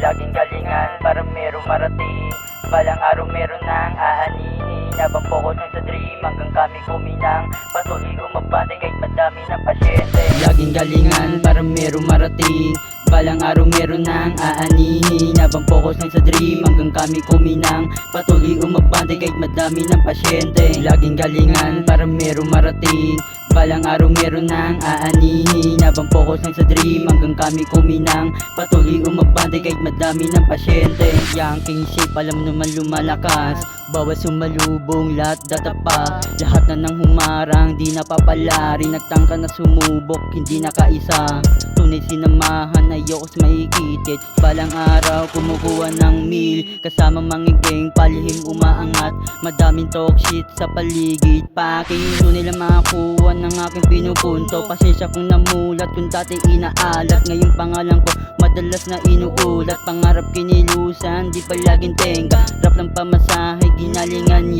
Laging galingan para merong marating. Balang araw meron nang aanihin. Habang focus lang sa dream hanggang kami kuminang. Patuloy umabante kahit madami ng pasyente. Laging galingan para merong marating. Balang araw meron nang aanihin. Habang focus lang sa dream hanggang kami kuminang. Patuloy umabante kahit madami ng pasyente. Laging galingan para merong marating. Balang araw meron nang aanihin. Habang focus lang sa dream hanggang kami kuminang. Patuloy umabante kahit madami ng pasyente. Yang kingship alam naman lumalakas. Bawat sumalubong lahat datapa. Lahat na nang humarang di napapalari. Nagtangka na sumubok hindi nakaisa. Tunay sinamahan ayokos maikitit. Balang araw kumukuha ng meal. Kasama mga gang palihim umaangat. Madaming talk shit sa paligid. Paking nila makakuha ng aking pinupunto. Pasensya kung namulat kung dati inaalat. Ngayon pangalan ko madalas na inuulat. Pangarap kinilusan di palaging tenga. Rap ng pamasahe ginalingan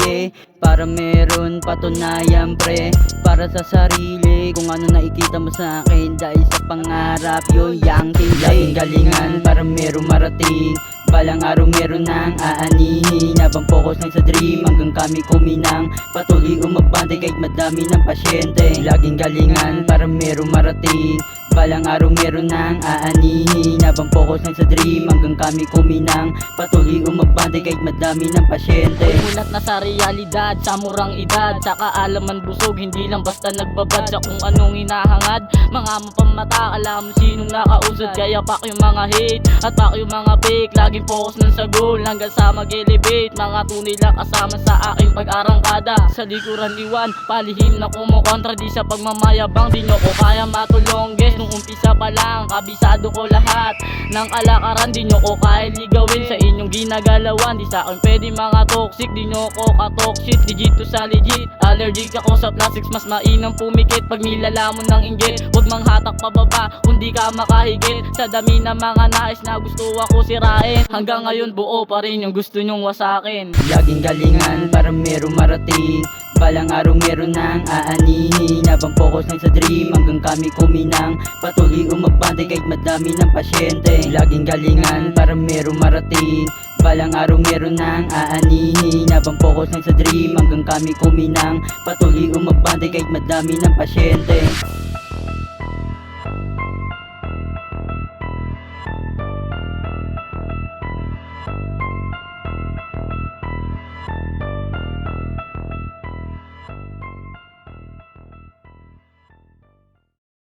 para meron patunayan pre. Para sa sarili kung ano nakikita mo sa akin. Dahil sa pangarap yun yang laging galingan para meron marating. Balang araw meron nang aanihin. Habang focus lang sa dream hanggang kami kuminang. Patuloy umabante kahit madami ng pasyente. Laging galingan para meron marating. Balang araw meron nang aanihin. Habang focus lang sa dream hanggang kami kuminang. Patuloy umabante kahit madami ng pasyente. Umulat na sa realidad, sa murang edad. Sa kaalaman busog, hindi lang basta nagbabad sa kung anong hinahangad. Mga mapamata, alam mo sinong nakausad. Kaya pak yung mga hate at pak yung mga fake. Laging focus lang sa goal hanggang sa mag-elevate. Mga tunay lang kasama sa aking pag-arangkada. Sa likuran iwan, palihim na kumukontra. Di sa pagmamayabang, di nyo ko kaya matulong. Guess nung umpisa pa lang, kabisado ko lahat ng kalakaran. Di nyo ko kaya ligawin sa inyong ginagalawan. Di sa akin pwede mga toxic, di nyo ko ka-toxic. Legit to sa legit, allergic ako sa plastics. Mas mainam pumikit pag nilalamon ng inggit. Huwag manghatak pababa kung di ka makahigit. Sa dami ng mga nais na gusto ako sirain. Hanggang ngayon buo pa rin yung gusto nyong wasakin. Laging galingan para merong marating. Balang araw meron nang aanihin. Habang focus lang sa dream hanggang kami kuminang. Patuloy umabante kahit madami ng pasyente. Laging galingan para merong marating. Balang araw meron nang aanihin. Habang focus lang sa dream hanggang kami kuminang. Patuloy umabante kahit madami ng pasyente.